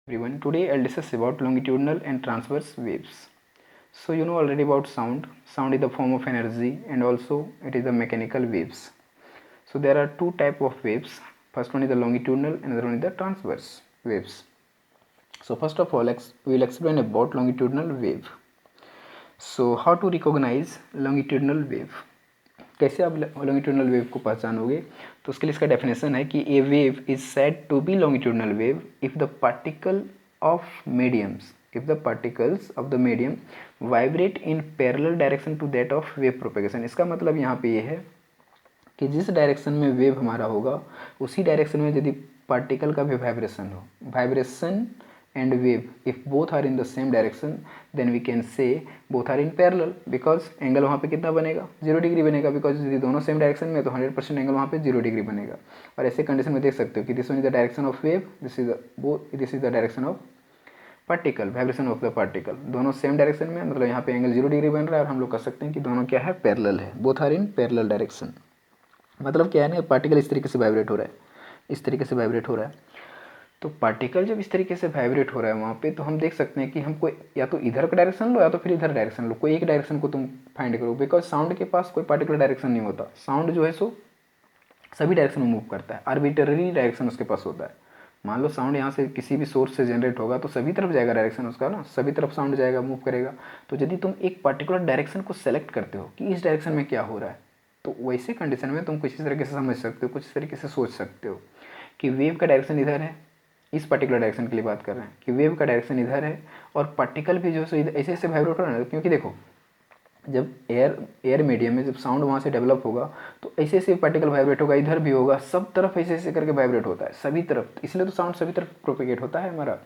Everyone, today I'll discuss about longitudinal and transverse waves. So you know already about sound. Sound is the form of energy and also it is the mechanical waves. So there are two type of waves. First one is the longitudinal and another one is the transverse waves. So first of all, we will explain about longitudinal wave. So how to recognize longitudinal wave? कैसे आप longitudinal wave को पहचानोगे? तो उसके लिए इसका definition है कि a wave is said to be longitudinal wave if the particles of the medium vibrate in parallel direction to that of wave propagation. इसका मतलब यहाँ पे ये है कि जिस डायरेक्शन में वेव हमारा होगा उसी डायरेक्शन में यदि पार्टिकल का भी vibration and wave, if both are in the same direction then we can say both are in parallel, because angle वहाँ पे कितना बनेगा 0 डिग्री बनेगा, बिकॉज यदि दोनों सेम डायरेक्शन में तो 100% एंगल वहाँ पे 0 डिग्री बनेगा। और ऐसे कंडीशन में देख सकते हो कि this one is the direction of wave, this is the direction of particle, vibration of the particle. दोनों सेम डायरेक्शन में, मतलब यहाँ पे एंगल 0 डिग्री बन रहा है और हम लोग कह सकते हैं कि दोनों क्या है, पैरेलल है, both are in parallel direction. मतलब क्या है ना, पार्टिकल इस तरीके से वाइब्रेट हो रहा है, इस तरीके से वाइब्रेट हो रहा है। तो पार्टिकल जब इस तरीके से वाइब्रेट हो रहा है वहाँ पे, तो हम देख सकते हैं कि हमको या तो इधर का डायरेक्शन लो या तो फिर इधर डायरेक्शन लो, कोई एक डायरेक्शन को तुम फाइंड करो, बिकॉज साउंड के पास कोई पार्टिकुलर डायरेक्शन नहीं होता। साउंड जो है सो सभी डायरेक्शन में मूव करता है, आर्बिटरी डायरेक्शन उसके पास होता है। मान लो साउंड यहाँ से किसी भी सोर्स से जनरेट होगा तो सभी तरफ जाएगा डायरेक्शन उसका ना, सभी तरफ साउंड जाएगा, मूव करेगा। तो यदि तुम एक पर्टिकुलर डायरेक्शन को सेलेक्ट करते हो कि इस डायरेक्शन में क्या हो रहा है, तो वैसे कंडीशन में तुम कुछ इस तरीके से समझ सकते हो, कुछ इस तरीके से सोच सकते हो कि वेव का डायरेक्शन इधर है, इस पर्टिकुलर डायरेक्शन के लिए बात कर रहे हैं कि वेव का डायरेक्शन इधर है और पार्टिकल भी जो है ऐसे ऐसे वाइब्रेट हो रहा है। क्योंकि देखो, जब एयर मीडियम में जब साउंड वहाँ से डेवलप होगा तो ऐसे ऐसे पार्टिकल वाइब्रेट होगा, इधर भी होगा, सब तरफ ऐसे ऐसे करके वाइब्रेट होता है सभी तरफ, इसलिए तो साउंड सभी तरफ प्रोपेगेट होता है हमारा।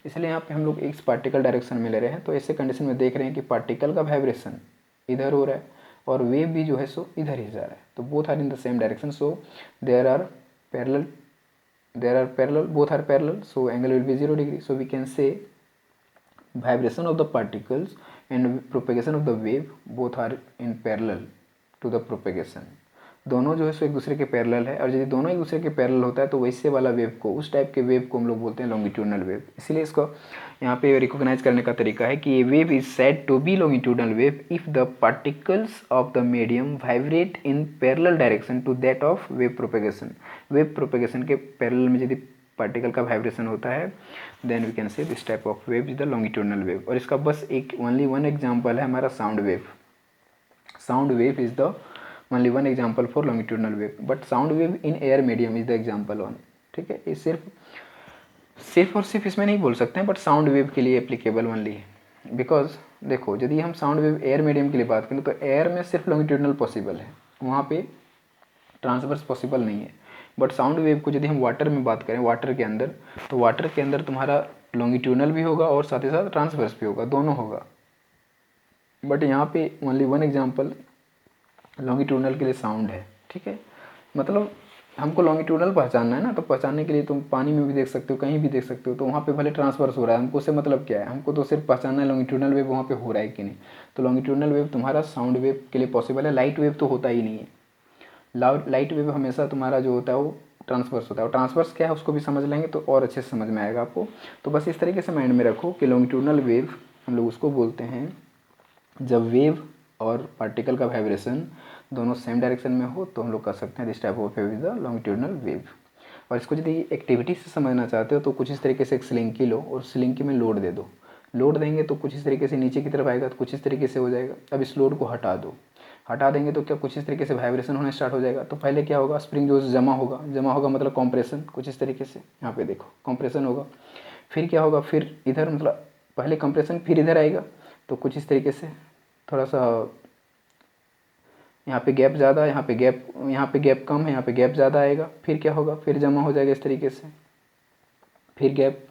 इसलिए यहाँ पे हम लोग इस पार्टिकल डायरेक्शन में ले रहे हैं, तो ऐसे कंडीशन में देख रहे हैं कि पार्टिकल का वाइब्रेशन इधर हो रहा है और वेव भी जो है सो इधर ही जा रहा है, तो both are in the same direction, so there are parallel, both are parallel, so angle will be 0 degree. So we can say vibration of the particles and propagation of the wave both are in parallel to the propagation। दोनों जो है सो एक दूसरे के parallel है, और यदि दोनों एक दूसरे के पैरेलल होता है तो वैसे वाला वेव को, उस टाइप के वेव को हम लोग बोलते हैं लॉन्गिट्यूडनल वेव। इसीलिए इसको यहाँ पे रिकॉग्नाइज करने का तरीका है कि ये wave is said to be longitudinal wave if the particles of the medium vibrate in parallel direction to that of wave propagation. Wave propagation के पैरेलल में यदि पार्टिकल का वाइब्रेशन होता है then we can say this type of wave is the longitudinal wave. और इसका बस एक ओनली वन एग्जाम्पल है हमारा sound wave. Sound wave is the only one example for longitudinal wave, but sound wave in air medium is the example one. ठीक है, ये सिर्फ और सिर्फ इसमें नहीं बोल सकते हैं, बट साउंड वेव के लिए एप्लीकेबल ओनली है। बिकॉज देखो, यदि हम साउंड वेव एयर मीडियम के लिए बात करें तो एयर में सिर्फ लॉन्गिट्यूडनल पॉसिबल है, वहाँ पे ट्रांसवर्स पॉसिबल नहीं है। बट साउंड वेव को यदि हम वाटर में बात करें, वाटर के अंदर, तो वाटर के अंदर तुम्हारा लॉन्गिट्यूडनल भी होगा और साथ ही साथ ट्रांसवर्स भी होगा, दोनों होगा। बट यहाँ पे ओनली वन एग्जाम्पल लॉन्गिट्यूडनल के लिए साउंड है। ठीक है, मतलब हमको लॉन्गिट्यूडनल पहचानना है ना, तो पहचानने के लिए तुम पानी में भी देख सकते हो, कहीं भी देख सकते हो, तो वहाँ पे भले ट्रांसवर्स हो रहा है, हमको उससे मतलब क्या है, हमको तो सिर्फ पहचानना है लॉन्गिट्यूडनल वेव वहाँ पे हो रहा है कि नहीं। तो लॉन्गिट्यूडनल वेव तुम्हारा साउंड वेव के लिए पॉसिबल है, लाइट वेव तो होता ही नहीं है। लाइट वेव हमेशा तुम्हारा जो होता है वो ट्रांसवर्स होता है, और ट्रांसवर्स क्या है उसको भी समझ लेंगे तो और अच्छे से समझ में आएगा आपको। तो बस इस तरीके से माइंड में रखो कि लॉन्गिट्यूडनल वेव हम लोग उसको बोलते हैं जब वेव और पार्टिकल का वाइब्रेशन दोनों सेम डायरेक्शन में हो, तो हम लोग कह सकते हैं this type of wave is the longitudinal wave. और इसको यदि एक्टिविटी से समझना चाहते हो तो कुछ इस तरीके से एक स्लिंकी लो और स्लिंकी में लोड दे दो। लोड देंगे तो कुछ इस तरीके से नीचे की तरफ आएगा, तो कुछ इस तरीके से हो जाएगा। अब इस लोड को हटा दो, हटा देंगे तो क्या कुछ इस तरीके से वाइब्रेशन होना स्टार्ट हो जाएगा। तो पहले क्या होगा, स्प्रिंग जो जमा होगा मतलब कॉम्प्रेशन, कुछ इस तरीके से यहाँ पे देखो कॉम्प्रेशन होगा। फिर क्या होगा, फिर इधर मतलब पहले कंप्रेशन फिर इधर आएगा, तो कुछ इस तरीके से थोड़ा सा यहाँ पे गैप ज़्यादा है, यहाँ पे गैप कम है, यहाँ पे गैप ज़्यादा आएगा। फिर क्या होगा, फिर जमा हो जाएगा इस तरीके से, फिर गैप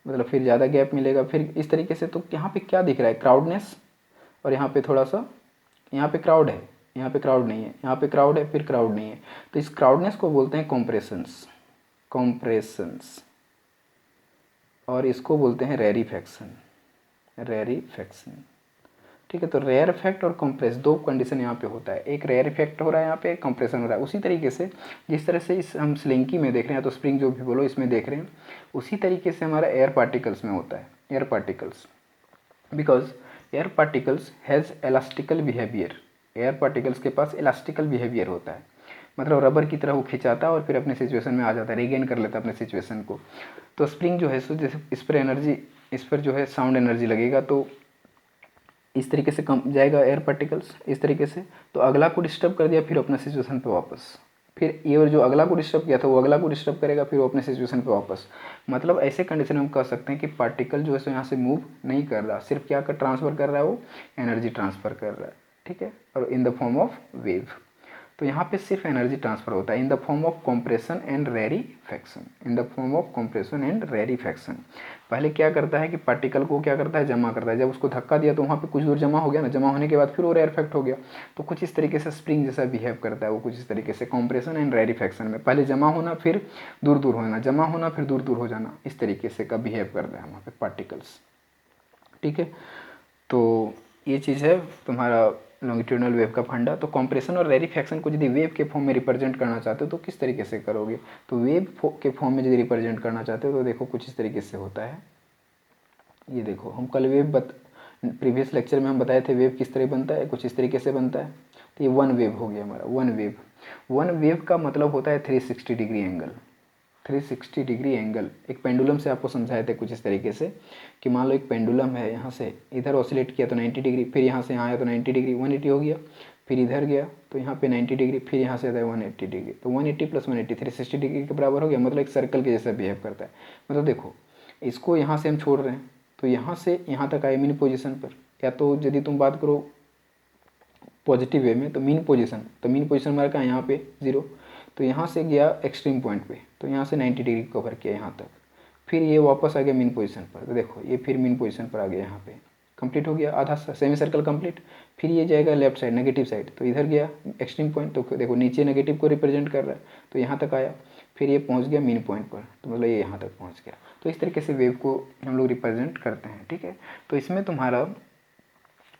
मतलब फिर ज़्यादा गैप मिलेगा, फिर इस तरीके से। तो यहाँ पे क्या दिख रहा है, क्राउडनेस, और यहाँ पे थोड़ा सा, यहाँ पे क्राउड है, यहाँ पे क्राउड नहीं है, यहाँ पे क्राउड है, फिर क्राउड नहीं है। तो इस क्राउडनेस को बोलते हैं कॉम्प्रेशंस, और इसको बोलते हैं रेरीफैक्शन। ठीक है। तो रेयर इफेक्ट और कंप्रेस दो कंडीशन यहाँ पे होता है, एक रेयर इफेक्ट हो रहा है यहाँ पे, एक कंप्रेशन हो रहा है। उसी तरीके से जिस तरह से इस हम स्लिंकी में देख रहे हैं, तो स्प्रिंग जो भी बोलो इसमें देख रहे हैं, उसी तरीके से हमारा एयर पार्टिकल्स में होता है, air particles, because air particles has elastical behaviour. Air particles के पास इलास्टिकल बिहेवियर होता है, मतलब रबर की तरह वो खिंचाता है और फिर अपने सिचुएशन में आ जाता है, रिगेन कर लेता है अपने सिचुएशन को। तो स्प्रिंग जो है सो जैसे इस पर जो है साउंड एनर्जी लगेगा, तो इस तरीके से कम जाएगा एयर पार्टिकल्स इस तरीके से, तो अगला को डिस्टर्ब कर दिया, फिर अपने सिचुएशन पे वापस, फिर ये जो अगला को डिस्टर्ब किया था वो अगला को डिस्टर्ब करेगा, फिर वो अपने सिचुएशन पे वापस। मतलब ऐसे कंडीशन में हम कह सकते हैं कि पार्टिकल जो है सो यहाँ से मूव नहीं कर रहा, सिर्फ क्या कर ट्रांसफ़र कर रहा है, वो एनर्जी ट्रांसफ़र कर रहा है, ठीक है, और in the form of wave. तो यहाँ पे सिर्फ एनर्जी ट्रांसफर होता है in the form of compression and rarefaction, in the form of compression and rarefaction. पहले क्या करता है कि पार्टिकल को क्या करता है, जमा करता है। जब उसको धक्का दिया तो वहाँ पे कुछ दूर जमा हो गया ना, जमा होने के बाद फिर वो रेयरफेक्ट हो गया। तो कुछ इस तरीके से स्प्रिंग जैसा बिहेव करता है वो, कुछ इस तरीके से कंप्रेशन एंड रेरीफैक्शन में पहले जमा होना फिर दूर दूर होना, जमा होना फिर दूर दूर हो जाना, इस तरीके से का बिहेव करता है वहाँ पे पार्टिकल्स, ठीक है। तो ये चीज़ है तुम्हारा लॉन्गिट्यूडनल वेव का फंडा। तो कंप्रेशन और रेरीफैक्शन को यदि वेव के फॉर्म में रिप्रेजेंट करना चाहते हो तो किस तरीके से करोगे, तो वेव के फॉर्म में यदि रिप्रेजेंट करना चाहते हो तो देखो कुछ इस तरीके से होता है। ये देखो हम कल प्रीवियस लेक्चर में हम बताए थे वेव किस तरह बनता है, कुछ इस तरीके से बनता है। तो ये वन वेव हो गया हमारा, वन वेव का मतलब होता है 360 डिग्री एंगल, 360 डिग्री एंगल। एक पेंडुलम से आपको समझाए थे कुछ इस तरीके से कि मान लो एक पेंडुलम है, यहाँ से इधर ऑसिलेट किया तो 90 डिग्री, फिर यहाँ से यहाँ आया तो 90 डिग्री, 180 हो गया, फिर इधर गया तो यहाँ पे 90 डिग्री, फिर यहाँ से आता है 180 डिग्री, तो 180 + 180 360 डिग्री के बराबर हो गया। मतलब एक सर्कल के जैसा बिहेव करता है। मतलब देखो इसको यहाँ से हम छोड़ रहे हैं तो यहाँ से यहाँ तक आए मीन पोजिशन पर, या तो यदि तुम बात करो पॉजिटिव वे में तो मीन पोजीशन, तो मीन पोजीशन हमारा कहाँ यहाँ पे 0, तो यहाँ से गया एक्सट्रीम पॉइंट पे, तो यहाँ से 90 डिग्री कवर किया यहाँ तक, फिर ये वापस आ गया मीन पोजीशन पर, तो देखो ये फिर मीन पोजीशन पर आ गया, यहाँ पे कंप्लीट हो गया आधा सेमी सर्कल कंप्लीट। फिर ये जाएगा लेफ्ट साइड नेगेटिव साइड, तो इधर गया एक्सट्रीम पॉइंट, तो देखो नीचे नेगेटिव को रिप्रेजेंट कर रहा है, तो यहाँ तक आया, फिर ये पहुँच गया मीन पॉइंट पर, तो मतलब ये यहाँ तक पहुँच गया। तो इस तरीके से वेव को हम लोग रिप्रेजेंट करते हैं, ठीक है। तो इसमें तुम्हारा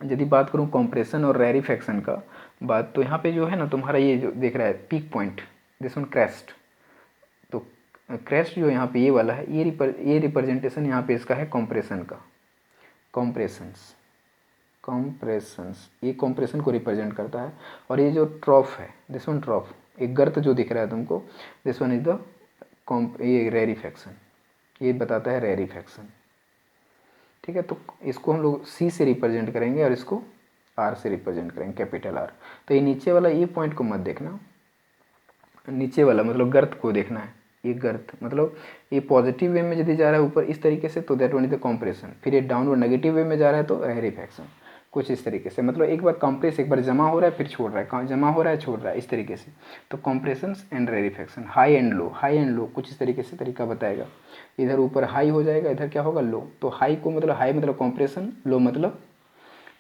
यदि बात करूँ कंप्रेशन और रेरीफैक्शन का बात, तो यहाँ पे जो है ना तुम्हारा ये जो देख रहा है peak point, this one crest, तो क्रेस्ट जो यहाँ पे ये वाला है, ये रिप्रेजेंटेशन यहाँ पे इसका है कंप्रेशन का, कंप्रेशंस ये कंप्रेशन को रिप्रेजेंट करता है। और ये जो ट्रॉफ है, दिस वन ट्रॉफ, एक गर्त जो दिख रहा है तुमको, दिस वन इज द ये रेरीफैक्शन, ये बताता है रेरीफैक्शन, ठीक है। तो इसको हम लोग C से रिप्रेजेंट करेंगे और इसको R से रिप्रेजेंट करेंगे, कैपिटल R। तो ये नीचे वाला ये पॉइंट को मत देखना, नीचे वाला मतलब गर्त को देखना है। ये गर्त मतलब ये पॉजिटिव वे में यदि जा रहा है ऊपर इस तरीके से तो that one is the compression, फिर ये डाउनवर्ड नेगेटिव वे में जा रहा है तो रेरीफैक्शन, कुछ इस तरीके से। मतलब एक बार कंप्रेस, एक बार जमा हो रहा है फिर छोड़ रहा है, जमा हो रहा है छोड़ रहा है, इस तरीके से। तो compression and rarefaction, high and low कुछ इस तरीके से तरीका बताएगा। इधर ऊपर हाई हो जाएगा, इधर क्या होगा लो, तो हाई को मतलब हाई मतलब कंप्रेशन, लो मतलब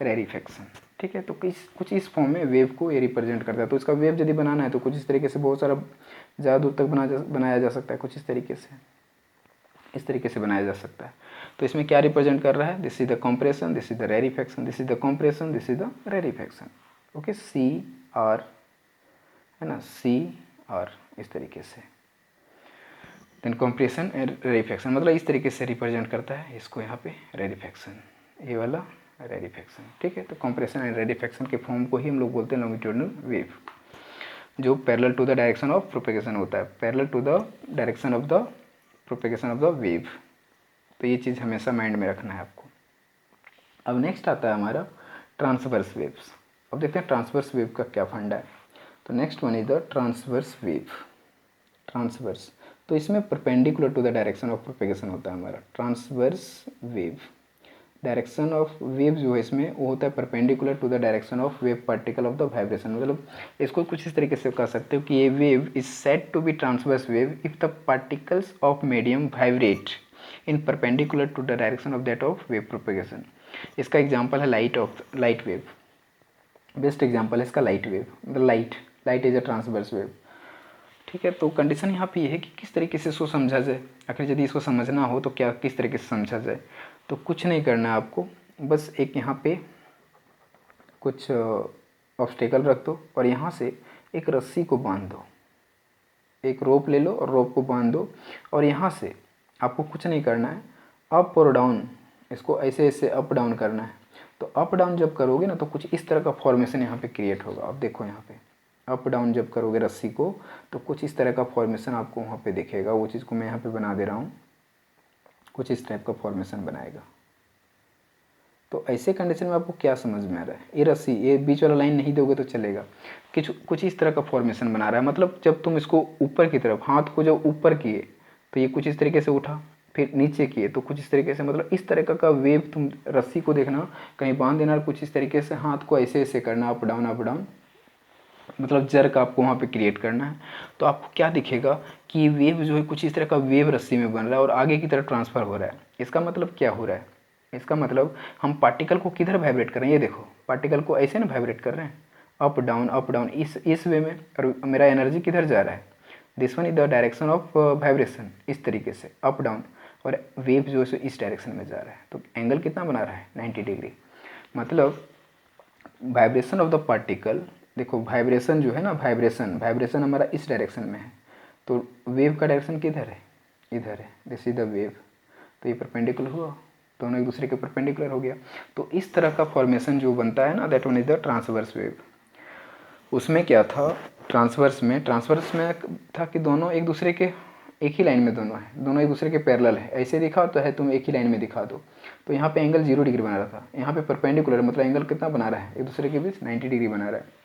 रेरीफैक्शन, ठीक है। तो कुछ इस फॉर्म में वेव को ये रिप्रेजेंट करता है। तो इसका वेव यदि बनाना है तो कुछ इस तरीके से, बहुत सारा ज़्यादा दूर तक बनाया जा सकता है, कुछ इस तरीके से, इस तरीके से बनाया जा सकता है। तो इसमें क्या रिप्रेजेंट कर रहा है, this is the compression, this is the rarefaction, this is the compression, this is the rarefaction, okay. CR है ना, CR इस तरीके से, देन कंप्रेशन एंड रेरीफैक्शन, मतलब इस तरीके से रिप्रेजेंट करता है इसको यहाँ पे रेरीफैक्शन, ये वाला रेरीफैक्शन, ठीक है। तो कंप्रेशन एंड रेरीफैक्शन के फॉर्म को ही हम लोग बोलते हैं लॉन्गिट्यूडनल वेव, जो parallel to the direction of propagation होता है, parallel to the direction of the propagation of the wave. तो ये चीज़ हमेशा माइंड में रखना है आपको। अब नेक्स्ट आता है हमारा ट्रांसवर्स वेव्स। अब देखते हैं ट्रांसवर्स वेव का क्या फंडा है। तो next one is the transverse wave, transverse. तो इसमें perpendicular to the direction of propagation होता है हमारा transverse wave. Direction of wave जो है इसमें वो होता है perpendicular to the direction of wave particle of the vibration. मतलब इसको कुछ इस तरीके से कह सकते हो कि ये wave is said to be transverse wave if the particles of medium vibrate in perpendicular to the direction of that of wave propagation. इसका एग्जाम्पल है लाइट वेव, बेस्ट एग्जाम्पल है इसका लाइट वेव। मतलब light is a transverse wave, ठीक है। तो condition यहाँ पे ये है कि किस तरीके से इसको समझा जाए। आखिर यदि इसको समझना हो तो क्या किस तरीके से समझा जाए, तो कुछ नहीं करना है आपको, बस एक यहाँ पे कुछ ऑब्स्टेकल रख दो और यहाँ से एक रस्सी को बांध दो, एक रोप ले लो और रोप को बांध दो, और यहाँ से आपको कुछ नहीं करना है, अप और डाउन इसको ऐसे ऐसे अप डाउन करना है। तो अप डाउन जब करोगे ना तो कुछ इस तरह का फॉर्मेशन यहाँ पे क्रिएट होगा। अब देखो यहाँ पे अप डाउन जब करोगे रस्सी को तो कुछ इस तरह का फॉर्मेशन आपको वहाँ पे दिखेगा। वो चीज़ को मैं यहाँ पे बना दे रहा हूँ, कुछ इस टाइप का फॉर्मेशन बनाएगा। तो ऐसे कंडीशन में आपको क्या समझ में आ रहा है, ये रस्सी ये बीच वाला लाइन नहीं दोगे तो चलेगा, कुछ इस तरह का फॉर्मेशन बना रहा है। मतलब जब तुम इसको ऊपर की तरफ हाथ को जब ऊपर किए तो ये कुछ इस तरीके से उठा, फिर नीचे किए तो कुछ इस तरीके से, मतलब इस तरह का वेव तुम रस्सी को देखना, कहीं बांध देना और कुछ इस तरीके से हाथ को ऐसे ऐसे करना, अप डाउन, मतलब जर्क आपको वहाँ पे क्रिएट करना है। तो आपको क्या दिखेगा कि वेव जो है कुछ इस तरह का वेव रस्सी में बन रहा है और आगे की तरफ ट्रांसफ़र हो रहा है। इसका मतलब क्या हो रहा है, इसका मतलब हम पार्टिकल को किधर वाइब्रेट कर रहे हैं, ये देखो पार्टिकल को ऐसे ना वाइब्रेट कर रहे हैं, अप डाउन इस वे में, और मेरा एनर्जी किधर जा रहा है, this one is the direction of vibration, इस तरीके से अप डाउन, और वेव जो है इस डायरेक्शन में जा रहा है। तो एंगल कितना बना रहा है 90 डिग्री। मतलब वाइब्रेशन ऑफ द पार्टिकल, देखो वाइब्रेशन जो है ना, वाइब्रेशन हमारा इस डायरेक्शन में है, तो वेव का डायरेक्शन किधर है, इधर है, दिस इज द वेव। तो ये परपेंडिकुलर हुआ, दोनों एक दूसरे के परपेंडिकुलर हो गया। तो इस तरह का फॉर्मेशन जो बनता है ना, that one is the transverse wave. उसमें क्या था, ट्रांसवर्स में था कि दोनों एक दूसरे के एक ही लाइन में दोनों है, दोनों एक दूसरे के पैरेलल है। ऐसे दिखा तो है, तुम एक ही लाइन में दिखा दो। तो यहाँ पे एंगल 0 डिग्री बना रहा था, यहाँ पे परपेंडिकुलर, मतलब एंगल कितना बना रहा है एक दूसरे के बीच 90 डिग्री बना रहा है।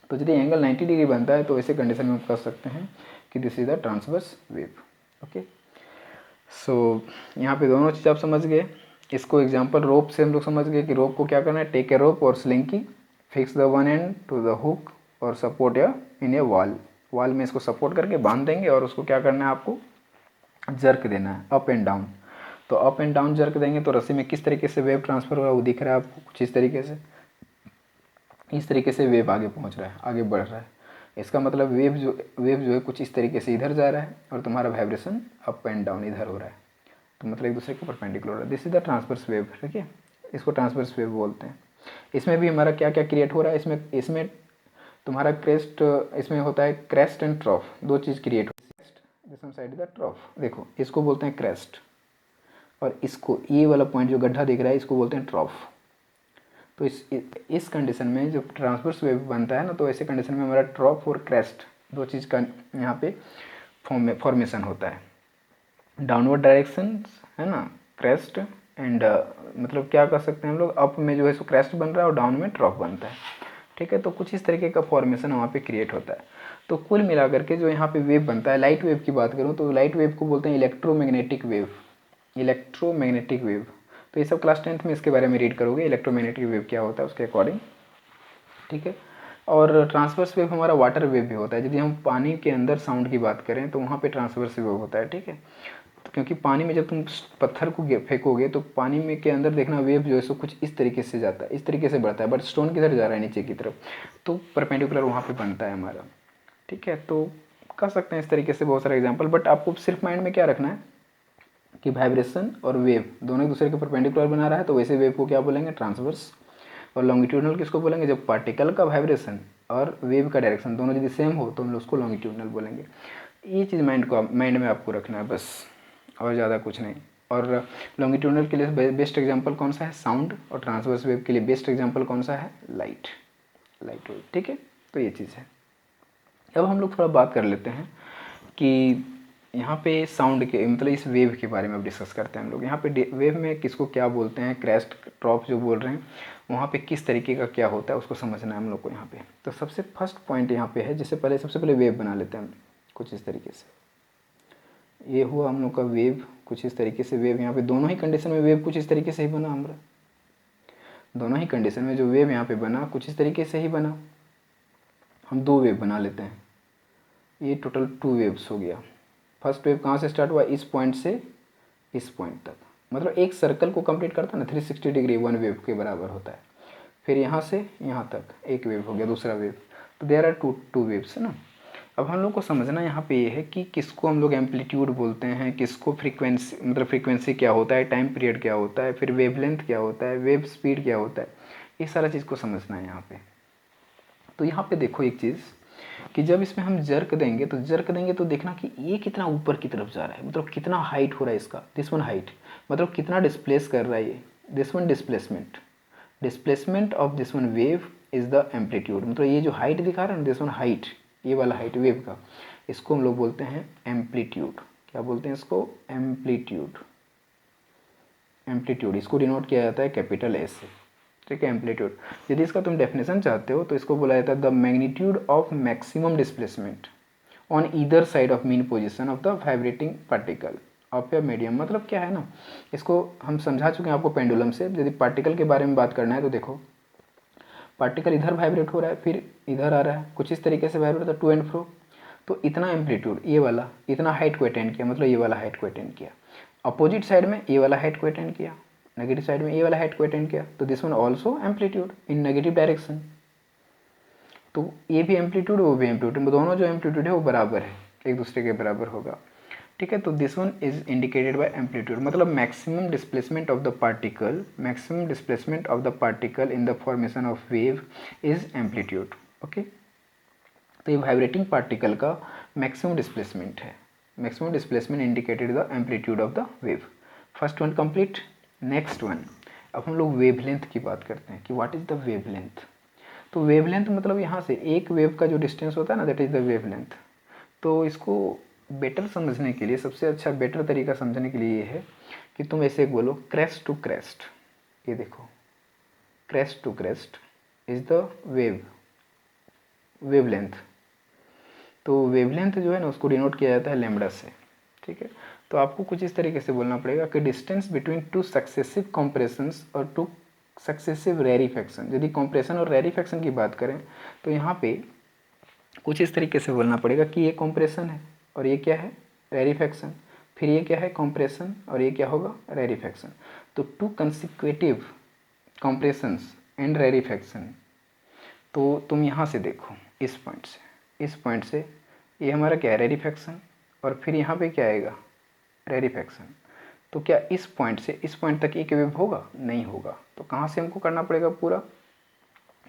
तो यदि एंगल 90 डिग्री बनता है तो ऐसे कंडीशन में हम कह सकते हैं कि this is the transverse wave. Okay, so यहाँ पे दोनों चीज़ आप समझ गए। इसको एग्जांपल रोप से हम लोग समझ गए कि रोप को क्या करना है, टेक ए रोप और slinky, fix the one end to the hook और सपोर्ट या इन ए वॉल में इसको सपोर्ट करके बांध देंगे और उसको क्या करना है, आपको जर्क देना है अप एंड डाउन। तो अप एंड डाउन जर्क देंगे तो रस्सी में किस तरीके से वेव ट्रांसफर हो रहा है वो दिख रहा है आपको, कुछ इस तरीके से, इस तरीके से वेव आगे पहुंच रहा है, आगे बढ़ रहा है। इसका मतलब वेव जो है कुछ इस तरीके से इधर जा रहा है और तुम्हारा वाइब्रेशन अप एंड डाउन इधर हो रहा है। तो मतलब एक दूसरे के परपेंडिकुलर हो रहा है। This is the transverse wave. ठीक है, इसको ट्रांसवर्स वेव बोलते हैं। इसमें भी हमारा क्या क्या क्रिएट हो रहा है, इसमें तुम्हारा क्रेस्ट, इसमें होता है क्रेस्ट एंड ट्रॉफ, दो चीज़ क्रिएट हो रही है। दिस वन साइड द ट्रॉफ, देखो इसको बोलते हैं क्रेस्ट, और इसको ये वाला पॉइंट जो गड्ढा दिख रहा है इसको बोलते हैं ट्रॉफ। तो इस कंडीशन में जब ट्रांसवर्स वेव बनता है ना, तो ऐसे कंडीशन में हमारा ट्रॉफ और क्रेस्ट दो चीज़ का यहाँ पे फॉर्मेशन होता है। डाउनवर्ड डायरेक्शन है ना, क्रेस्ट एंड मतलब क्या कर सकते हैं हम लोग, अप में जो है सो क्रेस्ट बन रहा है और डाउन में ट्रॉफ बनता है। ठीक है, तो कुछ इस तरीके का फॉर्मेशन वहाँ पे क्रिएट होता है। तो कुल मिलाकर के जो यहाँ पे वेव बनता है, लाइट वेव की बात करूँ तो लाइट वेव को बोलते हैं इलेक्ट्रोमैग्नेटिक वेव। तो ये सब क्लास 10th में इसके बारे में रीड करोगे, इलेक्ट्रोमैग्नेटिक वेव क्या होता है उसके अकॉर्डिंग। ठीक है, और ट्रांसवर्स वेव हमारा वाटर वेव भी होता है। यदि हम पानी के अंदर साउंड की बात करें तो वहाँ पे ट्रांसवर्स वेव होता है। ठीक है, तो क्योंकि पानी में जब तुम पत्थर को फेंकोगे तो पानी में के अंदर देखना वेव जो है सो कुछ इस तरीके से जाता है, इस तरीके से बढ़ता है, बट स्टोन किधर जा रहा है, नीचे की तरफ, तो परपेंडिकुलर वहाँ पे बनता है हमारा। ठीक है, तो कर सकते हैं इस तरीके से बहुत सारे एग्जाम्पल, बट आपको सिर्फ माइंड में क्या रखना है कि वाइब्रेशन और वेव दोनों एक दूसरे के परपेंडिकुलर बना रहा है, तो वैसे वेव को क्या बोलेंगे, ट्रांसवर्स। और लॉन्गिट्यूडनल किसको बोलेंगे, जब पार्टिकल का वाइब्रेशन और वेव का डायरेक्शन दोनों यदि सेम हो तो हम लोग उसको लॉन्गिट्यूडनल बोलेंगे। ये चीज़ माइंड में आपको रखना है बस, और ज़्यादा कुछ नहीं। और लॉन्गिट्यूडनल के लिए बेस्ट एग्जांपल कौन सा है, साउंड, और ट्रांसवर्स वेव के लिए बेस्ट एग्जांपल कौन सा है, लाइट वेव। ठीक है, तो ये चीज़ है। अब हम लोग थोड़ा बात कर लेते हैं कि यहाँ पे साउंड के मतलब इस वेव के बारे में अब डिस्कस करते हैं हम लोग। यहाँ पे वेव में किसको क्या बोलते हैं, क्रेस्ट ट्रॉप जो बोल रहे हैं, वहाँ पे किस तरीके का क्या होता है उसको समझना है हम लोग को यहाँ पे। तो सबसे फर्स्ट पॉइंट यहाँ पे है, जिससे पहले सबसे पहले वेव बना लेते हैं हम कुछ इस तरीके से। ये हुआ हम लोग का वेव, कुछ इस तरीके से वेव, यहाँ पे दोनों ही कंडीशन में वेव कुछ इस तरीके से ही बना हमारा, दोनों ही कंडीशन में जो वेव यहाँ पे बना कुछ इस तरीके से ही बना। हम दो वेव बना लेते हैं, ये टोटल 2 वेव्स हो गया। फर्स्ट वेव कहाँ से स्टार्ट हुआ, इस पॉइंट से इस पॉइंट तक, मतलब एक सर्कल को कंप्लीट करता है ना 360 डिग्री, 1 वेव के बराबर होता है। फिर यहाँ से यहाँ तक एक वेव हो गया, दूसरा वेव। तो देयर आर टू वेव्स है ना। अब हम लोग को समझना यहाँ पे ये है कि किसको हम लोग एम्पलीट्यूड बोलते हैं, किसको फ्रीक्वेंसी, मतलब फ्रीक्वेंसी क्या होता है, टाइम पीरियड क्या होता है, फिर वेवलेंथ क्या होता है, वेव स्पीड क्या होता है, ये सारा चीज़ को समझना है यहाँ पे। तो यहाँ पे देखो एक चीज़ कि जब इसमें हम जर्क देंगे तो देखना कि ये कितना ऊपर की तरफ जा रहा है, मतलब कितना हाइट हो रहा है इसका, दिस वन हाइट, मतलब कितना डिस्प्लेस कर रहा है ये, this one displacement, displacement of this one wave is the amplitude, मतलब ये जो हाइट दिखा रहा है ना, दिस वन हाइट, ये वाला हाइट वेव का, इसको हम लोग बोलते हैं एम्पलीट्यूड। क्या बोलते हैं इसको? एम्पलीट्यूड। एम्पलीट्यूड इसको डिनोट किया जाता है कैपिटल एस से, ठीक है, एम्पलीट्यूड। यदि इसका तुम डेफिनेशन चाहते हो तो इसको बोला जाता है the magnitude of maximum displacement on either side of mean position of the vibrating particle of a medium. मतलब क्या है ना, इसको हम समझा चुके हैं आपको पेंडुलम से। यदि पार्टिकल के बारे में बात करना है तो देखो, पार्टिकल इधर वाइब्रेट हो रहा है, फिर इधर आ रहा है, कुछ इस तरीके से वाइब्रेट होता है, टू एंड फ्रो, तो इतना एम्पलीट्यूड ये वाला, इतना हाइट को अटेंड किया, मतलब ये वाला हाइट को अटेंड किया। अपोजिट साइड में ये वाला हाइट को अटेंड किया, नेगेटिव साइड में ये वाला हाइट को अटेंड किया, तो this one also amplitude in negative direction. तो ये भी एम्पलीट्यूड, वो भी एम्पलीट्यूड, दोनों जो एम्पलीट्यूड है वो बराबर है, एक दूसरे के बराबर होगा, ठीक है। तो this one is indicated by amplitude, मतलब maximum displacement of the particle, maximum displacement of the particle in the formation of wave is amplitude, okay. तो ये वाइब्रेटिंग पार्टिकल का मैक्सिमम डिस्प्लेसमेंट है, maximum displacement indicated the amplitude of the wave. First one complete. Next one, अब हम लोग wavelength की बात करते हैं कि व्हाट इज द वेवलेंथ। तो वेवलेंथ मतलब यहाँ से एक वेव का जो डिस्टेंस होता है ना, दैट इज द वेवलेंथ। तो इसको बेटर समझने के लिए, सबसे अच्छा बेटर तरीका समझने के लिए ये है कि तुम ऐसे बोलो क्रेस्ट टू क्रेस्ट। ये देखो, crest to crest is the wavelength. तो वेवलेंथ जो है ना, उसको डिनोट किया जाता है लैम्बडा से, ठीक है। तो आपको कुछ इस तरीके से बोलना पड़ेगा कि डिस्टेंस बिटवीन टू सक्सेसिव कॉम्प्रेशंस और टू सक्सेसिव रेरिफैक्शन। यदि कॉम्प्रेशन और रेरिफैक्शन की बात करें तो यहाँ पे कुछ इस तरीके से बोलना पड़ेगा कि ये कॉम्प्रेशन है और ये क्या है, रेरिफैक्शन, फिर ये क्या है, कॉम्प्रेशन, और ये क्या होगा, रेरिफैक्शन। तो टू कंसिक्वेटिव कॉम्प्रेशंस एंड रेरिफैक्शन। तो तुम यहाँ से देखो, इस पॉइंट से ये हमारा क्या है, रेरिफैक्शन, और फिर यहाँ पे क्या आएगा, रेरिफैक्शन। तो क्या इस पॉइंट से इस पॉइंट तक एक वेव होगा? नहीं होगा। तो कहाँ से हमको करना पड़ेगा पूरा,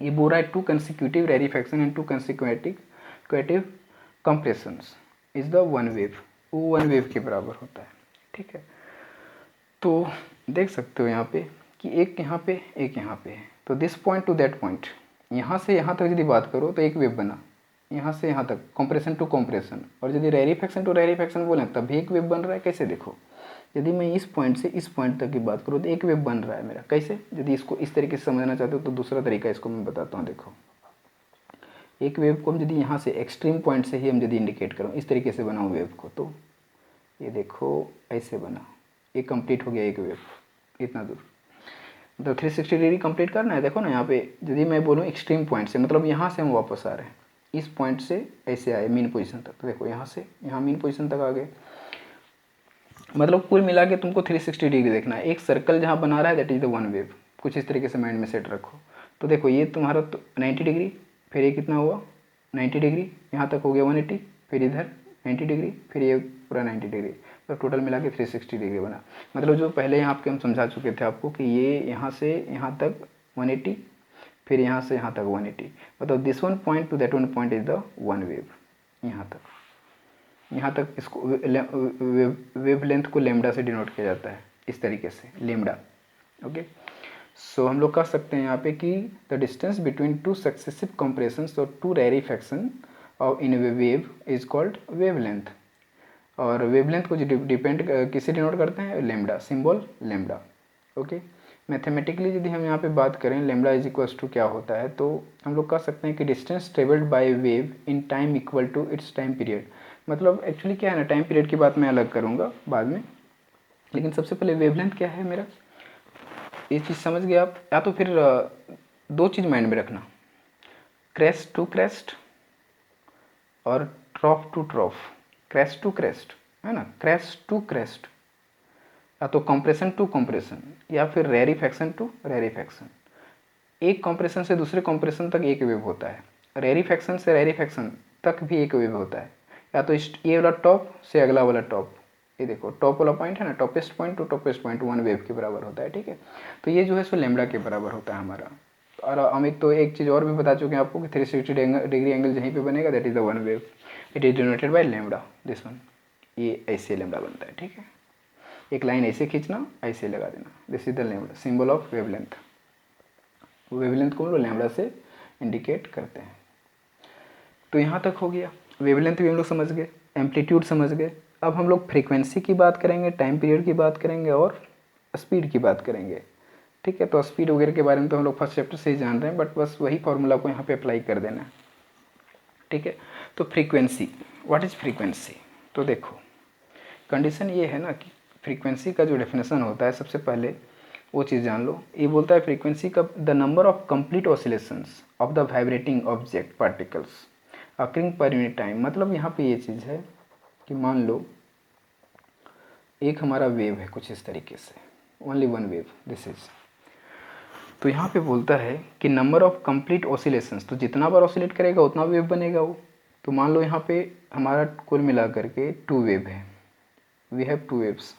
ये बोल रहा है two consecutive rarefaction and two consecutive compressions is the one wave, वो वन वेव के बराबर होता है, ठीक है। तो देख सकते हो यहाँ पे कि एक यहाँ पे एक यहाँ पे है, तो this point two that point, यहाँ से यहाँ तक यदि बात करो तो एक वेव बना, यहाँ से यहाँ तक कॉम्प्रेशन टू कॉम्प्रेशन, और यदि रेरिफैक्शन टू रेरिफैक्शन बोलें तब भी एक वेव बन रहा है। कैसे देखो, यदि मैं इस पॉइंट से इस पॉइंट तक की बात करूँ तो एक वेव बन रहा है मेरा। कैसे? यदि इसको इस तरीके से समझना चाहते हो तो दूसरा तरीका इसको मैं बताता हूँ। देखो, एक वेव को हम यदि यहाँ से एक्सट्रीम पॉइंट से ही हम यदि इंडिकेट करूँ, इस तरीके से बनाऊँ वेव को, तो ये देखो ऐसे बना, ये कंप्लीट हो गया एक वेव इतना दूर, मतलब 360 डिग्री कंप्लीट करना है। देखो ना यहाँ पे, यदि मैं बोलूँ एक्सट्रीम पॉइंट से, मतलब यहाँ से हम वापस आ रहे हैं, इस पॉइंट से ऐसे आए मीन पोजीशन तक, तो देखो यहाँ से यहाँ मीन पोजीशन तक आ गए। मतलब कुल मिला के तुमको 360 डिग्री देखना है। एक सर्कल जहाँ बना रहा है that is the one wave, कुछ इस तरीके से माइंड में सेट रखो। तो देखो ये तुम्हारा तो 90 डिग्री, फिर ये कितना हुआ 90 डिग्री, यहाँ तक हो गया 180, फिर इधर 90 डिग्री, फिर ये पूरा 90 डिग्री, तो टोटल मिला के 360 डिग्री बना। मतलब जो पहले यहाँ पे हम समझा चुके थे आपको कि ये यहाँ से यहाँ तक 180, फिर यहाँ से यहाँ तक 180, मतलब this one point two that one point is the one wave. यहाँ तक इसको वेव लेंथ को लेमडा से डिनोट किया जाता है, इस तरीके से लेमडा, ओके। सो हम लोग कह सकते हैं यहाँ पे कि the distance between two successive compressions और two rarefaction of in wave is called wavelength. और वेवलेंथ को डिपेंड किससे डिनोट करते हैं, lambda, symbol lambda, okay. Mathematically यदि हम यहाँ पे बात करें लेमडा इज इक्वल्स टू क्या होता है, तो हम लोग कह सकते हैं कि distance travelled by wave in time equal to its time period. मतलब एक्चुअली क्या है ना, टाइम पीरियड की बात मैं अलग करूँगा बाद में, लेकिन सबसे पहले वेवलेंथ क्या है मेरा, ये चीज़ समझ गए आप। या तो फिर दो चीज़ माइंड में रखना, क्रेस्ट टू क्रेस्ट और trough to trough, crest to crest है ना, क्रेस्ट टू क्रेस्ट, या तो कंप्रेशन टू कंप्रेशन, या फिर रेरिफैक्शन टू रेरिफैक्शन। एक कंप्रेशन से दूसरे कंप्रेशन तक एक वेव होता है, रेरिफैक्शन से रेरिफैक्शन तक भी एक वेव होता है, या तो ये वाला टॉप से अगला वाला टॉप, ये देखो टॉप वाला पॉइंट है ना, toppest point two toppest point one wave के बराबर होता है, ठीक है। तो ये जो है सो लेमडा के बराबर होता है हमारा। और हम एक चीज़ और भी बता चुके हैं आपको कि 360 डिग्री एंगल जहीं पे बनेगा that is the one wave, it is denoted by lambda, this one, ये ऐसे लैम्बडा बनता है, ठीक है। एक लाइन ऐसे खींचना, ऐसे लगा देना, this is the lambda, symbol of wavelength. Wavelength को हम लोग लैम्बडा से इंडिकेट करते हैं। तो यहाँ तक हो गया, वेवलेंथ भी हम लोग समझ गए, एम्पलीट्यूड समझ गए। अब हम लोग फ्रीक्वेंसी की बात करेंगे, टाइम पीरियड की बात करेंगे और स्पीड की बात करेंगे, ठीक है। तो स्पीड वगैरह के बारे में तो हम लोग फर्स्ट चैप्टर से ही जान रहे हैं, बट बस वही फॉर्मूला को यहाँ पे अप्लाई कर देना है, ठीक है। तो फ्रीक्वेंसी, व्हाट इज़ फ्रीक्वेंसी? तो देखो कंडीशन ये है ना कि फ्रीक्वेंसी का जो डेफिनेशन होता है, सबसे पहले वो चीज़ जान लो। ये बोलता है फ्रीक्वेंसी का the number of complete oscillations of the vibrating object particles occurring पर यूनिट टाइम। मतलब यहाँ पे ये चीज़ है कि मान लो एक हमारा वेव है कुछ इस तरीके से, only one wave this is. तो यहाँ पे बोलता है कि नंबर ऑफ कंप्लीट ऑसिलेशंस, तो जितना बार ऑसिलेट करेगा उतना वेव बनेगा वो। तो मान लो यहाँ पे हमारा कुल मिला करके 2 वेव है, वी हैव 2 वेव्स।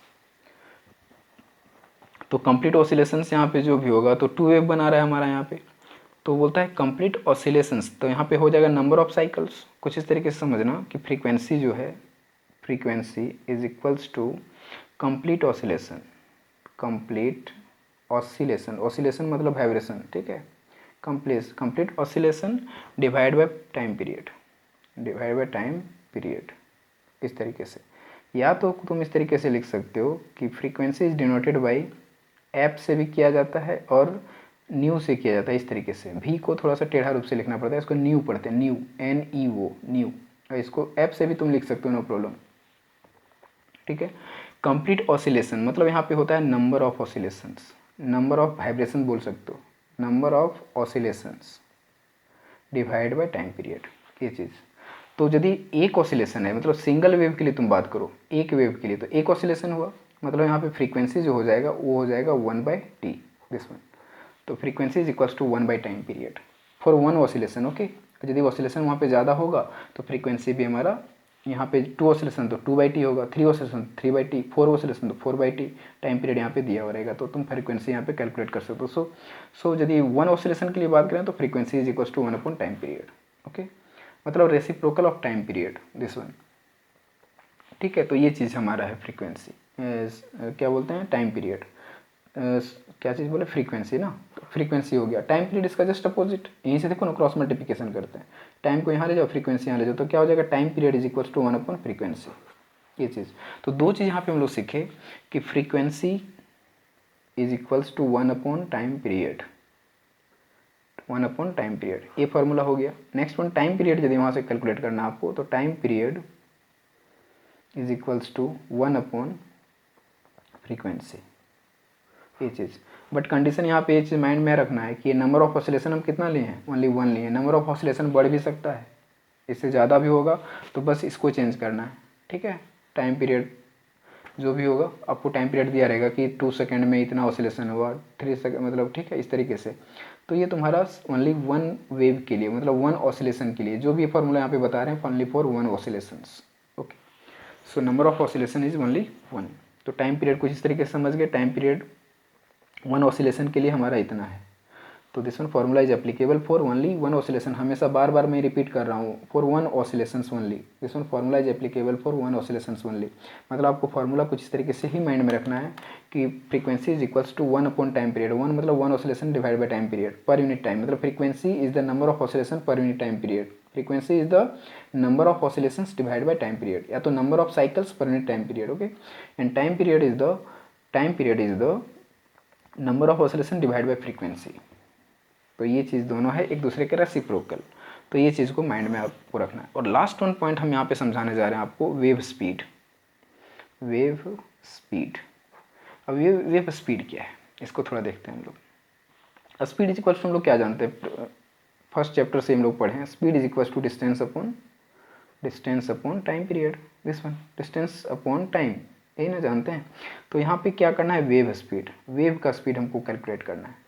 तो कंप्लीट ऑसिलेशंस यहाँ पे जो भी होगा तो 2 वेव बना रहा है हमारा यहाँ पे। तो बोलता है कंप्लीट ऑसिलेशंस, तो यहाँ पे हो जाएगा नंबर ऑफ साइकिल्स। कुछ इस तरीके से समझना कि फ्रीक्वेंसी जो है, frequency is equals to complete oscillation, complete oscillation, oscillation मतलब वाइब्रेशन, ठीक है। Complete oscillation divide by time period, divide by time period, इस तरीके से। या तो तुम इस तरीके से लिख सकते हो कि frequency is denoted by app से भी किया जाता है और न्यू से किया जाता है, इस तरीके से। भी को थोड़ा सा टेढ़ा रूप से लिखना पड़ता है, इसको न्यू पढ़ते हैं, न्यू, NEO, न्यू। और इसको एप से भी तुम लिख सकते हो, नो प्रॉब्लम, ठीक है। कंप्लीट ऑसिलेशन मतलब यहाँ पे होता है number of oscillations, number of vibration बोल सकते हो, number of oscillations divide by time period, ये चीज़। तो यदि एक ऑसिलेशन है, मतलब सिंगल वेव के लिए तुम बात करो, एक वेव के लिए, तो एक ऑसिलेशन हुआ, मतलब यहाँ पे फ्रीक्वेंसी जो हो जाएगा वो हो जाएगा 1/t, दिस वन। तो frequency is equals to 1 by time period for one oscillation, okay. यदि ऑसिलेशन वहाँ पे ज़्यादा होगा तो फ्रीक्वेंसी भी हमारा यहाँ पे 2 ऑसिलेशन तो 2/t होगा, 3 ऑसिलेशन 3/t, 4 ऑसिलेशन तो 4/t, टाइम पीरियड यहाँ पे दिया हुआ रहेगा, तो तुम फ्रीक्वेंसी यहाँ पे कैलकुलेट कर सकते हो। सो यदि वन ऑसिलेशन के लिए बात करें तो frequency is equals to 1 time period, okay, मतलब reciprocal of time period, this one, ठीक है। तो ये चीज़ हमारा है फ्रीक्वेंसी, क्या बोलते हैं, टाइम पीरियड। क्या चीज़ बोले, फ्रीक्वेंसी ना, तो फ्रीक्वेंसी हो गया। टाइम पीरियड इसका जस्ट अपोजिट, यहीं से देखो ना क्रॉस मल्टीप्लिकेशन करते हैं, टाइम को यहाँ ले जाओ, फ्रीक्वेंसी यहाँ ले जाओ, तो क्या हो जाएगा, time period is equals to 1 frequency, ये चीज़। तो दो चीज़ यहाँ पे हम लोग सीखे कि frequency is equals to 1 time period, 1 time period, ये फार्मूला हो गया। नेक्स्ट वन टाइम पीरियड, यदि वहाँ से कैलकुलेट करना आपको, तो time period is equals to 1 frequency, ये चीज़। बट कंडीशन यहाँ पे ये चीज़ माइंड में रखना है कि ये नंबर ऑफ ऑसिलेशन हम कितना लिए हैं, ओनली 1 लिए हैं। नंबर ऑफ ऑसिलेशन बढ़ भी सकता है, इससे ज़्यादा भी होगा, तो बस इसको चेंज करना है, ठीक है। टाइम पीरियड जो भी होगा, आपको टाइम पीरियड दिया रहेगा कि 2 सेकेंड में इतना ऑसिलेशन हुआ, 3 सेकेंड, मतलब ठीक है, इस तरीके से। तो ये तुम्हारा ओनली 1 वेव के लिए, मतलब 1 ऑसिलेशन के लिए, जो भी फॉर्मूला यहाँ पे बता रहे हैं, only for 1 oscillations, okay. So number of oscillation is only 1। तो टाइम पीरियड कुछ इस तरीके से समझ गए, टाइम पीरियड 1 ऑसिलेशन के लिए हमारा इतना है। तो this one formula is applicable for only 1 oscillation, हमेशा बार बार मैं रिपीट कर रहा हूँ, for 1 oscillations only, this one formula is applicable for 1 oscillations only. मतलब आपको फॉर्मूला कुछ इस तरीके से ही माइंड में रखना है कि frequency is equals to 1 time period, 1 मतलब 1 oscillation divide by time period per unit time, मतलब frequency is the number of oscillation per unit time period, frequency is the number of oscillations divide by time period, या तो number of cycles per unit time period, okay. And time period is the number of oscillation divide by frequency. तो ये चीज़ दोनों है एक दूसरे के reciprocal, तो ये चीज़ को माइंड में आपको रखना है। और लास्ट वन पॉइंट हम यहाँ पे समझाने जा रहे हैं आपको, वेव स्पीड। वेव स्पीड, अब ये वेव स्पीड क्या है, इसको थोड़ा देखते हैं हम लोग। स्पीड इज इक्वल टू, हम लोग क्या जानते हैं, फर्स्ट चैप्टर से हम लोग पढ़े हैं, speed is equal to distance upon time period, this one, distance upon time, यही ना जानते हैं। तो यहाँ पे क्या करना है, वेव स्पीड, वेव का स्पीड हमको कैलकुलेट करना है।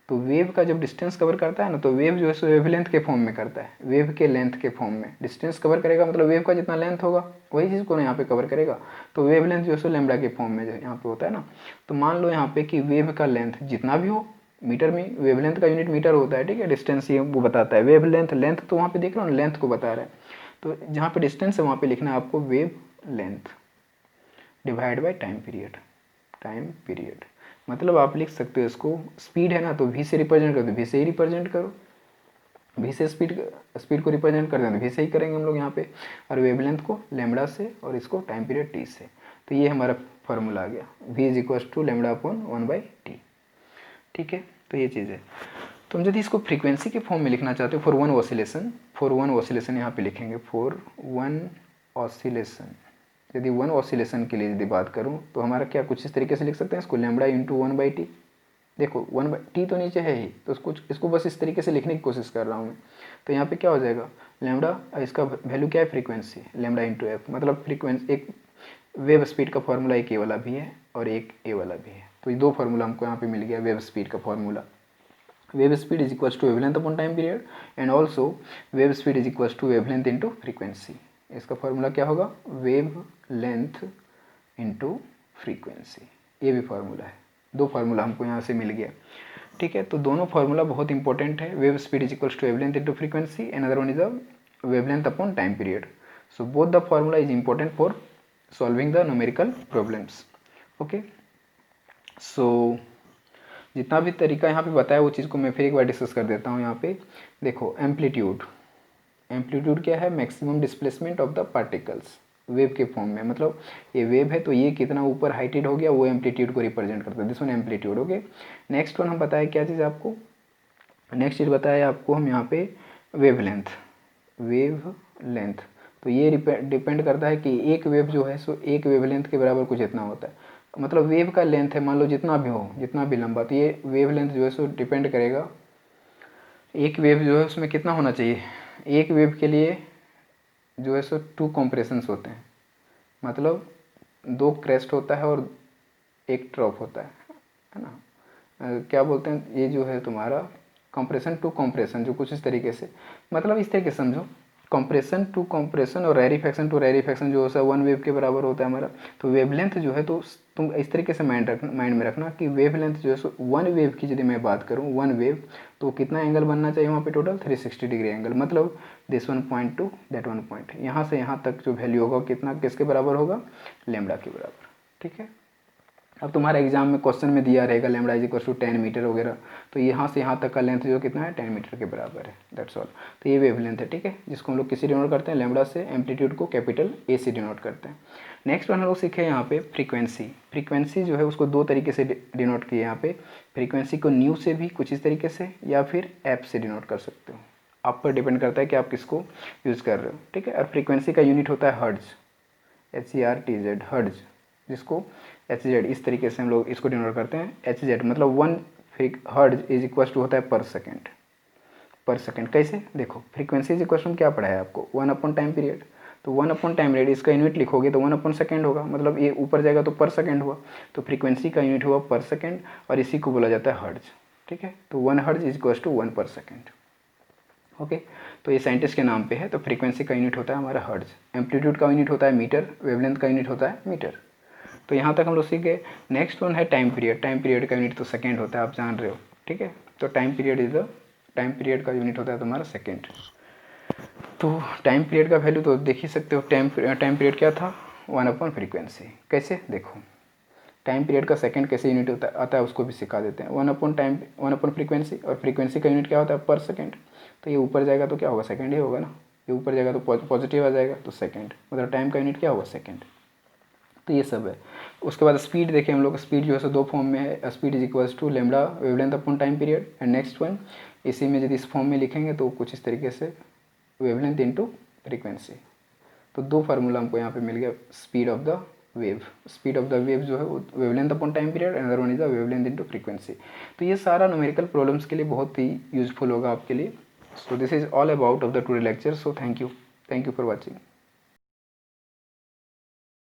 तो वेव का जब डिस्टेंस कवर करता है ना, तो वेव जो है सो वेवलेंथ के फॉर्म में करता है, वेव के लेंथ के फॉर्म में डिस्टेंस कवर करेगा, मतलब वेव का जितना लेंथ होगा वही चीज़ को ना यहाँ पे कवर करेगा। तो वेवलेंथ जो है सो लैम्बडा के फॉर्म में यहाँ पे होता है ना। तो मान लो यहाँ पे कि वेव का लेंथ जितना भी हो मीटर में वेवलेंथ का यूनिट मीटर होता है, ठीक है, डिस्टेंस ये वो बताता है। वेवलेंथ, लेंथ तो वहाँ पे देख रहे हो ना, लेंथ को बता रहा है, तो जहाँ पे डिस्टेंस है वहाँ पे लिखना है आपको wave length divide by time period. Time period मतलब आप लिख सकते हो इसको, स्पीड है ना तो वी से रिप्रेजेंट कर दो, वी से ही रिप्रेजेंट करो, वी से स्पीड को रिप्रेजेंट कर दें तो वी से ही करेंगे हम लोग यहाँ पे, और वेवलेंथ को लैम्बडा से और इसको टाइम पीरियड टी से। तो ये हमारा फार्मूला आ गया, v is equal to lambda upon 1/t। ठीक है, तो ये चीज़ है। तो हम यदि इसको फ्रीक्वेंसी के फॉर्म में लिखना चाहते हो, फॉर वन ऑसिलेशन यहाँ पे लिखेंगे, फॉर वन ऑसिलेशन। यदि वन ऑसिलेशन के लिए यदि बात करूँ तो हमारा क्या कुछ इस तरीके से लिख सकते हैं इसको, लैम्बडा इंटू 1/t। देखो 1/t तो नीचे है ही, तो इसको बस इस तरीके से लिखने की कोशिश कर रहा हूँ मैं। तो यहाँ पे क्या हो जाएगा, लैम्बडा, इसका वैल्यू क्या है, फ्रीक्वेंसी, लैम्बडा इंटू एफ, मतलब फ्रीक्वेंसी, एक वेव स्पीड का फार्मूला एक ए वाला भी है और एक ए वाला भी है। तो ये दो फार्मूला हमको यहाँ पे मिल गया वेव स्पीड का formula. Wave speed is equal to wavelength upon time period and also wave speed is equal to wavelength into frequency. इसका फार्मूला क्या होगा, वेव लेंथ इंटू फ्रीक्वेंसी, ये भी फार्मूला है। दो फार्मूला हमको यहाँ से मिल गया। ठीक है, तो दोनों फार्मूला बहुत इंपॉर्टेंट है। Wave speed is equal to wavelength into frequency and other one is the wavelength upon time period. So both the formula is important for solving the numerical problems. Okay, so जितना भी तरीका यहाँ पे बताया वो चीज़ को मैं फिर एक बार डिस्कस कर देता हूँ। यहाँ पे देखो, एम्पलीट्यूड, एम्पलीट्यूड क्या है, maximum displacement of the particles, wave के फॉर्म में, मतलब ये वेव है तो ये कितना ऊपर हाइटेड हो गया वो एम्पलीट्यूड को रिप्रेजेंट करता है, this one amplitude. Okay, next one हम बताए क्या चीज़ आपको, नेक्स्ट चीज़ बताया आपको हम यहाँ पे वेव लेंथ। तो ये डिपेंड करता है कि एक वेव जो है सो एक वेवलेंथ के बराबर कुछ इतना होता है, मतलब वेव का लेंथ है मान लो जितना भी हो, जितना भी लंबा, तो ये वेव लेंथ जो है सो डिपेंड करेगा, एक वेव जो है उसमें कितना होना चाहिए, एक वेव के लिए जो है सो 2 कॉम्प्रेशंस होते हैं, मतलब 2 क्रेस्ट होता है और एक ट्रॉप होता है ना। क्या बोलते हैं ये जो है तुम्हारा कंप्रेशन टू कंप्रेशन, जो कुछ इस तरीके से, मतलब इस तरीके से समझो, कंप्रेशन टू कंप्रेशन और रेरिफैक्शन टू रेरिफैक्शन जो है वन वेव के बराबर होता है हमारा। तो वेवलेंथ जो है, तो तुम इस तरीके से माइंड में रखना कि वेवलेंथ जो है सो वन वेव की यदि मैं बात करूँ, वन वेव तो कितना एंगल बनना चाहिए वहाँ पे, टोटल 360 डिग्री एंगल, मतलब this one point two that one point, यहाँ से यहाँ तक जो वैल्यू होगा कितना किसके बराबर होगा, लैम्बडा के बराबर। ठीक है, अब तुम्हारे एग्जाम में क्वेश्चन में दिया रहेगा lambda is equal to 10 metre वगैरह, तो यहाँ से यहाँ तक का लेंथ जो कितना है 10 मीटर के बराबर है, दैट्स ऑल। तो ये वेवलेंथ है, ठीक है, जिसको हम लोग किसी डिनोट करते हैं लैम्बडा से, एम्पलीट्यूड को कैपिटल ए से डिनोट करते हैं। नेक्स्ट वन हम लोग सीखे यहाँ पे फ्रीक्वेंसी। फ्रीक्वेंसी जो है उसको दो तरीके से डिनोट किए यहाँ पे, फ्रीक्वेंसी को न्यू से भी कुछ इस तरीके से या फिर एप से डिनोट कर सकते हो, आप पर डिपेंड करता है कि आप किसको यूज़ कर रहे हो। ठीक है, और फ्रीक्वेंसी का यूनिट होता है हर्ट्ज, HERTZ, हर्ट्ज, जिसको HZ इस तरीके से हम लोग इसको डिनोट करते हैं, HZ मतलब 1 हर्ट्ज इज इक्वल टू होता है पर सेकेंड। पर सेकेंड कैसे, देखो फ्रीक्वेंसी इज इक्वल टू क्या पढ़ा है आपको, 1 अपॉन टाइम पीरियड, तो 1 अपॉन टाइम पीरियड इसका यूनिट लिखोगे तो 1 अपॉन सेकेंड होगा, मतलब ये ऊपर जाएगा तो पर सेकेंड हुआ, तो फ्रीक्वेंसी का यूनिट हुआ पर सेकेंड और इसी को बोला जाता है हर्ट्ज। ठीक है, तो 1 हर्ट्ज इज इक्वल टू 1 पर सेकेंड। ओके, तो ये साइंटिस्ट के नाम पे है। तो फ्रीक्वेंसी का यूनिट होता है हमारा हर्ट्ज, एम्पलीट्यूड का यूनिट होता है मीटर, वेवलेंथ का यूनिट होता है मीटर। तो यहाँ तक हम लोग सीख गए। नेक्स्ट वन है टाइम पीरियड, टाइम पीरियड का यूनिट तो सेकेंड होता है, आप जान रहे हो। ठीक है, तो टाइम पीरियड का यूनिट होता है तुम्हारा सेकेंड। तो टाइम पीरियड का वैल्यू तो देख ही सकते हो, टाइम पीरियड क्या था, 1 अपॉन फ्रीक्वेंसी। कैसे, देखो टाइम पीरियड का सेकंड कैसे यूनिट आता है उसको भी सिखा देते हैं, 1 अपॉन फ्रीक्वेंसी, और फ्रीक्वेंसी का यूनिट क्या होता है पर सेकंड। तो ये ऊपर जाएगा तो क्या होगा, सेकंड ही होगा ना, ये ऊपर जाएगा तो पॉजिटिव आ जाएगा, तो सेकंड, मतलब टाइम का यूनिट क्या होगा, सेकंड। तो ये सब है। उसके बाद स्पीड देखें हम लोग, स्पीड जो है सो दो फॉर्म में है, speed is equals to lambda wavelength upon time period, and next one इसी में यदि इस फॉर्म में लिखेंगे तो कुछ इस तरीके से वेवलेंथ इंटू फ्रीक्वेंसी। तो दो फार्मूला हमको यहाँ पे मिल गया, स्पीड ऑफ द वेव जो है wavelength upon time period, another one is the wavelength into frequency. तो ये सारा न्यूमेरिकल प्रॉब्लम्स के लिए बहुत ही यूजफुल होगा आपके लिए। So this is all about of the today lecture. So thank you for watching.